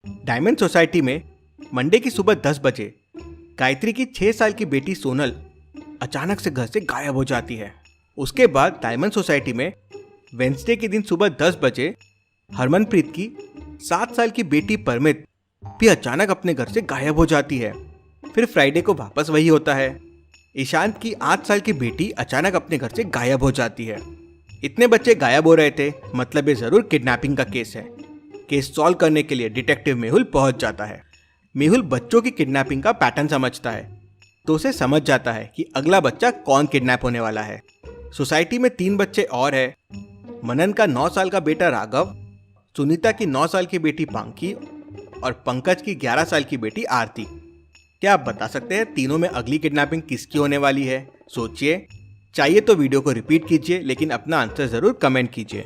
Diamond society में Monday की सुबह 10 बजे गायत्री की 6 साल की बेटी सोनल अचानक से घर से गायब हो जाती है। उसके बाद डायमंड सोसाइटी में वेंसडे के दिन सुबह 10 बजे हरमनप्रीत की 7 साल की बेटी परमित भी अचानक अपने घर से गायब हो जाती है। फिर फ्राइडे को वापस वही होता है। ईशांत की 8 साल की बेटी अचानक अपने घर से गायब हो जाती है। इतने बच्चे गायब हो रहे थे, मतलब ये जरूर किडनैपिंग का केस है। केस सॉल्व करने के लिए डिटेक्टिव मेहुल पहुंच जाता है। मेहुल बच्चों की किडनैपिंग का पैटर्न समझता है, तो उसे समझ जाता है कि अगला बच्चा कौन किडनैप होने वाला है। सोसाइटी में 3 बच्चे और हैं। मनन का 9 साल का बेटा राघव, सुनीता की 9 साल की बेटी पांकी और पंकज की 11 साल की बेटी आरती। क्या आप बता सकते हैं तीनों में अगली किडनैपिंग किसकी होने वाली है? सोचिए। चाहिए तो वीडियो को रिपीट कीजिए, लेकिन अपना आंसर जरूर कमेंट कीजिए।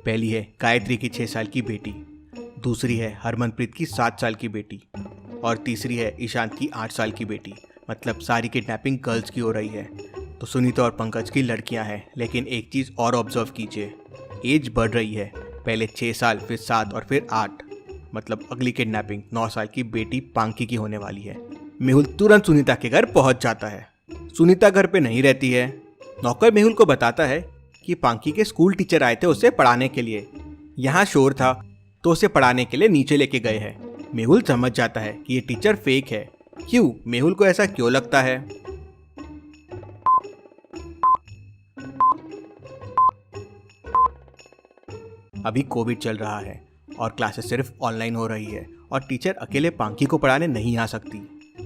पहली है गायत्री की 6 साल की बेटी, दूसरी है हरमनप्रीत की 7 साल की बेटी और तीसरी है ईशांत की 8 साल की बेटी। मतलब सारी किडनैपिंग गर्ल्स की हो रही है। तो सुनीता और पंकज की लड़कियां हैं। लेकिन एक चीज़ और ऑब्जर्व कीजिए, एज बढ़ रही है। पहले 6 साल, फिर 7 और फिर 8। मतलब अगली किडनैपिंग 9 साल की बेटी पांकी की होने वाली है। मेहुल तुरंत सुनीता के घर पहुंच जाता है। सुनीता घर पे नहीं रहती है। नौकर मेहुल को बताता है कि पांकी के स्कूल टीचर आए थे उसे पढ़ाने के लिए। यहाँ शोर था तो उसे पढ़ाने के लिए नीचे लेके गए हैं। मेहुल समझ जाता है कि ये टीचर फेक है। क्यों? मेहुल को ऐसा क्यों लगता है? अभी कोविड चल रहा है और क्लासेस सिर्फ ऑनलाइन हो रही है और टीचर अकेले पांकी को पढ़ाने नहीं आ सकती।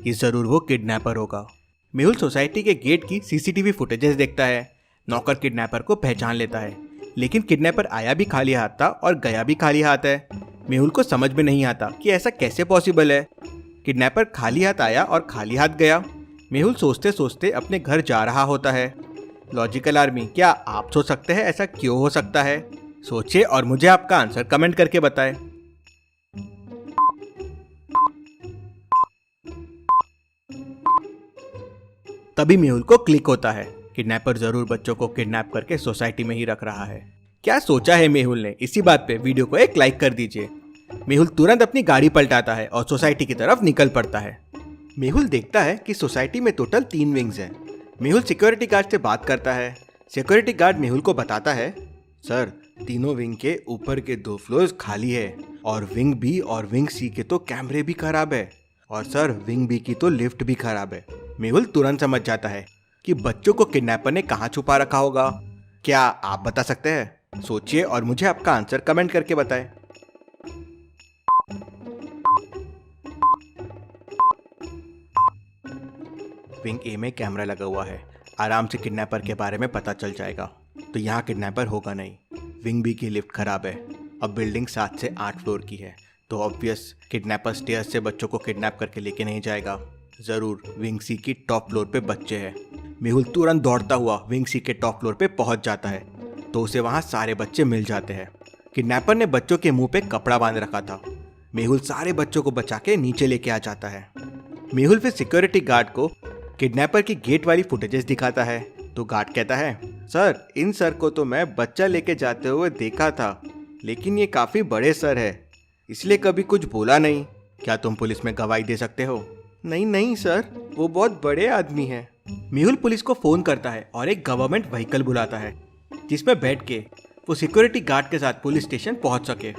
ये जरूर वो किडनैपर होगा। मेहुल सोसाइटी के गेट की सीसीटीवी फुटेजेस देखता है। नौकर किडनैपर को पहचान लेता है, लेकिन किडनैपर आया भी खाली हाथ था और गया भी खाली हाथ है। मेहुल को समझ में नहीं आता कि ऐसा कैसे पॉसिबल है। किडनैपर खाली हाथ आया और खाली हाथ गया। मेहुल सोचते सोचते अपने घर जा रहा होता है। लॉजिकल आर्मी, क्या आप सोच सकते हैं ऐसा क्यों हो सकता है? सोचिए और मुझे आपका आंसर कमेंट करके बताएं। तभी मेहुल को क्लिक होता है, किडनैपर जरूर बच्चों को किडनैप करके सोसाइटी में ही रख रहा है। क्या सोचा है मेहुल ने? इसी बात पे वीडियो को एक लाइक कर दीजिए। मेहुल तुरंत अपनी गाड़ी पलटाता है और सोसाइटी की तरफ निकल पड़ता है। मेहुल देखता है कि सोसाइटी में टोटल 3 विंग्स हैं। मेहुल सिक्योरिटी गार्ड से बात करता है। सिक्योरिटी गार्ड मेहुल को बताता है, सर, तीनों विंग के ऊपर के 2 फ्लोर्स खाली है और विंग बी और विंग सी के तो कैमरे भी खराब है और सर विंग बी की तो लिफ्ट भी खराब है। मेहुल तुरंत समझ जाता है कि बच्चों को किडनैपर ने कहाँ छुपा रखा होगा। क्या आप बता सकते हैं? सोचिए और मुझे आपका आंसर कमेंट करके बताएं। विंग ए में कैमरा लगा हुआ है, आराम से किडनैपर के बारे में पता चल जाएगा। तो यहाँ किडनैपर होगा नहीं। विंग बी की लिफ्ट खराब है। अब बिल्डिंग 7 से 8 फ्लोर की है, तो ऑब्वियस किडनैपर स्टेयर्स से बच्चों को किडनैप करके लेके नहीं जाएगा। जरूर विंग सी की टॉप फ्लोर पे बच्चे हैं। मेहुल तुरंत दौड़ता हुआ विंग सी के टॉप फ्लोर पे पहुंच जाता है, तो उसे वहां सारे बच्चे मिल जाते हैं। किडनैपर ने बच्चों के मुंह पे कपड़ा बांध रखा था। मेहुल सारे बच्चों को बचा के नीचे लेके आ जाता है। मेहुल फिर सिक्योरिटी गार्ड को किडनैपर की गेट वाली फुटेजेस दिखाता है, तो गार्ड कहता है, सर, इन सर को तो मैं बच्चा लेके जाते हुए देखा था, लेकिन ये काफी बड़े सर है, इसलिए कभी कुछ बोला नहीं। क्या तुम पुलिस में गवाही दे सकते हो? नहीं नहीं सर, वो बहुत बड़े आदमी हैं। मेहुल पुलिस को फोन करता है और एक गवर्नमेंट व्हीकल बुलाता है, जिसमें बैठ के वो सिक्योरिटी गार्ड के साथ पुलिस स्टेशन पहुंच सके।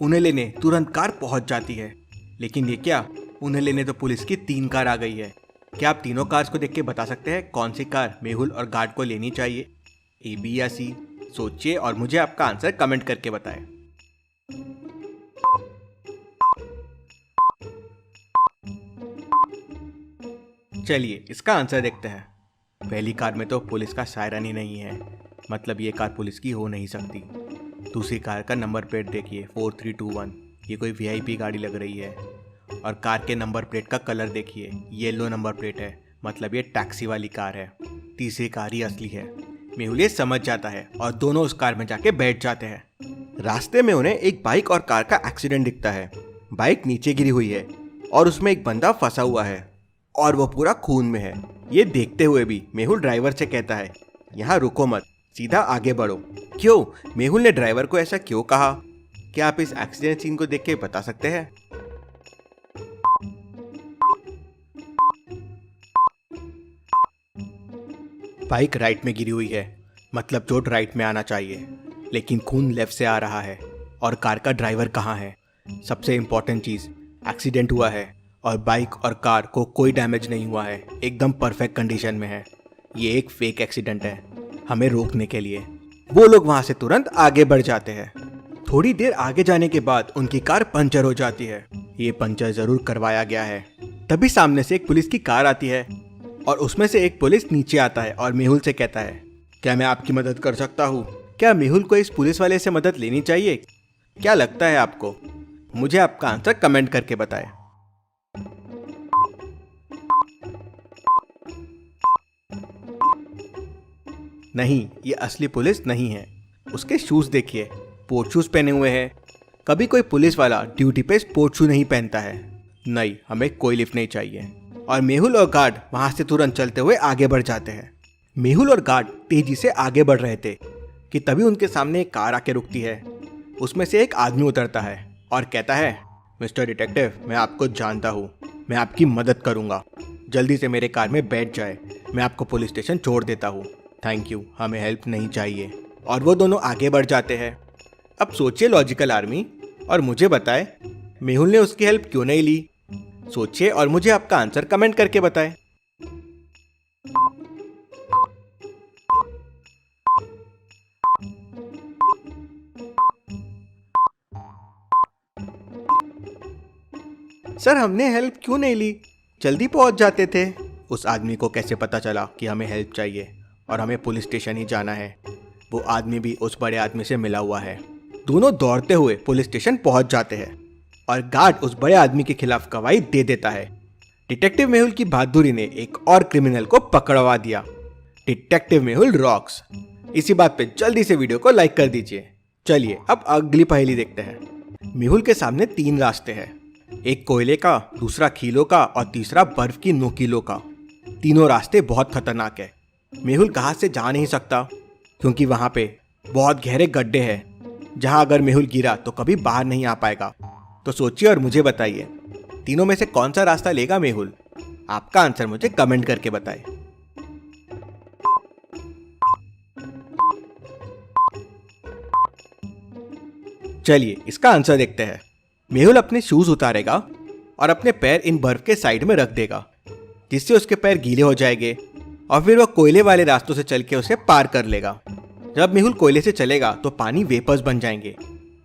उन्हें लेने तुरंत कार पहुंच जाती है। लेकिन ये क्या, उन्हें लेने तो पुलिस की 3 कार आ गई है। क्या आप तीनों कार्स को देख के बता सकते हैं कौन सी कार मेहुल और गार्ड को लेनी चाहिए, ए, बी या सी? सोचिए और मुझे आपका आंसर कमेंट करके बताएं। चलिए इसका आंसर देखते हैं। पहली कार में तो पुलिस का सायरन ही नहीं है, मतलब ये कार पुलिस की हो नहीं सकती। दूसरी कार का नंबर प्लेट देखिए, 4321, ये कोई वीआईपी गाड़ी लग रही है। और कार के नंबर प्लेट का कलर देखिए, येलो नंबर प्लेट है, मतलब ये टैक्सी वाली कार है। तीसरी कार ही असली है। मेहुल ये समझ जाता है और दोनों उस कार में जाके बैठ जाते हैं। रास्ते में उन्हें एक बाइक और कार का एक्सीडेंट दिखता है। बाइक नीचे गिरी हुई है और उसमें एक बंदा फंसा हुआ है। और वो पूरा खून में है। ये देखते हुए भी मेहुल ड्राइवर से कहता है, यहाँ रुको मत, सीधा आगे बढ़ो। क्यों? मेहुल ने ड्राइवर को ऐसा क्यों कहा? क्या आप इस एक्सीडेंट सीन को देख के बता सकते हैं? बाइक राइट में गिरी हुई है, मतलब चोट राइट में आना चाहिए, लेकिन खून लेफ्ट से आ रहा है। और कार का ड्राइवर कहाँ है? सबसे इम्पोर्टेंट चीज़, एक्सीडेंट हुआ है और बाइक और कार को कोई डैमेज नहीं हुआ है, एकदम परफेक्ट कंडीशन में है। ये एक फेक एक्सीडेंट है। हमें रोकने के लिए वो लोग वहाँ से तुरंत आगे बढ़ जाते हैं। थोड़ी देर आगे जाने के बाद उनकी कार पंचर हो जाती है। ये पंचर ज़रूर करवाया गया है। तभी सामने से एक पुलिस की कार आती है और उसमें से एक पुलिस नीचे आता है और मेहुल से कहता है, क्या मैं आपकी मदद कर सकता हूँ? क्या मेहुल को इस पुलिस वाले से मदद लेनी चाहिए? क्या लगता है आपको? मुझे आपका आंसर कमेंट करके बताएं। नहीं, ये असली पुलिस नहीं है। उसके शूज देखिए, स्पोर्ट शूज पहने हुए हैं। कभी कोई पुलिस वाला ड्यूटी पे स्पोर्ट शू नहीं पहनता है। नहीं, हमें कोई लिफ्ट नहीं चाहिए। और मेहुल और गार्ड वहां से तुरंत चलते हुए आगे बढ़ जाते हैं। मेहुल और गार्ड तेजी से आगे बढ़ रहे थे कि तभी उनके सामने एक कार आके रुकती है। उसमें से एक आदमी उतरता है और कहता है, मिस्टर डिटेक्टिव, मैं आपको जानता हूँ, मैं आपकी मदद करूँगा। जल्दी से मेरे कार में बैठ जाए, मैं आपको पुलिस स्टेशन छोड़ देता हूँ। थैंक यू, हमें हेल्प नहीं चाहिए। और वो दोनों आगे बढ़ जाते हैं। अब सोचिए लॉजिकल आर्मी, और मुझे बताए मेहुल ने उसकी हेल्प क्यों नहीं ली? सोचिए और मुझे आपका आंसर कमेंट करके बताएं। सर, हमने हेल्प क्यों नहीं ली? जल्दी पहुंच जाते थे। उस आदमी को कैसे पता चला कि हमें हेल्प चाहिए और हमें पुलिस स्टेशन ही जाना है? वो आदमी भी उस बड़े आदमी से मिला हुआ है। दोनों दौड़ते हुए पुलिस स्टेशन पहुंच जाते हैं और गार्ड उस बड़े आदमी के खिलाफ गवाही दे देता है। डिटेक्टिव मेहुल की बहादुरी ने एक और क्रिमिनल को पकड़वा दिया। Detective Mehul rocks. इसी बात पे जल्दी से वीडियो को लाइक कर दीजिए। चलिए अब अगली पहेली देखते हैं। मेहुल के सामने 3 रास्ते हैं, एक कोयले का, दूसरा खीलों का और तीसरा बर्फ की नोकीलों का। तीनों रास्ते बहुत खतरनाक है। मेहुल कहाँ से जा नहीं सकता क्योंकि वहाँ पे बहुत गहरे गड्ढे हैं जहाँ अगर मेहुल गिरा तो कभी बाहर नहीं आ पाएगा। तो सोचिए और मुझे बताइए, तीनों में से कौन सा रास्ता लेगा मेहुल? आपका आंसर मुझे कमेंट करके बताएं। चलिए इसका आंसर देखते हैं। मेहुल अपने शूज उतारेगा और अपने पैर इन बर्फ के साइड में रख देगा, जिससे उसके पैर गीले हो जाएंगे और फिर वह कोयले वाले रास्तों से चल के उसे पार कर लेगा। जब मेहुल कोयले से चलेगा तो पानी वेपर्स बन जाएंगे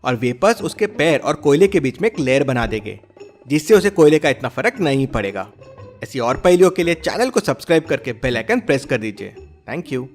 और वेपर्स उसके पैर और कोयले के बीच में एक लेयर बना देंगे, जिससे उसे कोयले का इतना फर्क नहीं पड़ेगा। ऐसी और पहेलियों के लिए चैनल को सब्सक्राइब करके बेल आइकन प्रेस कर दीजिए। Thank you.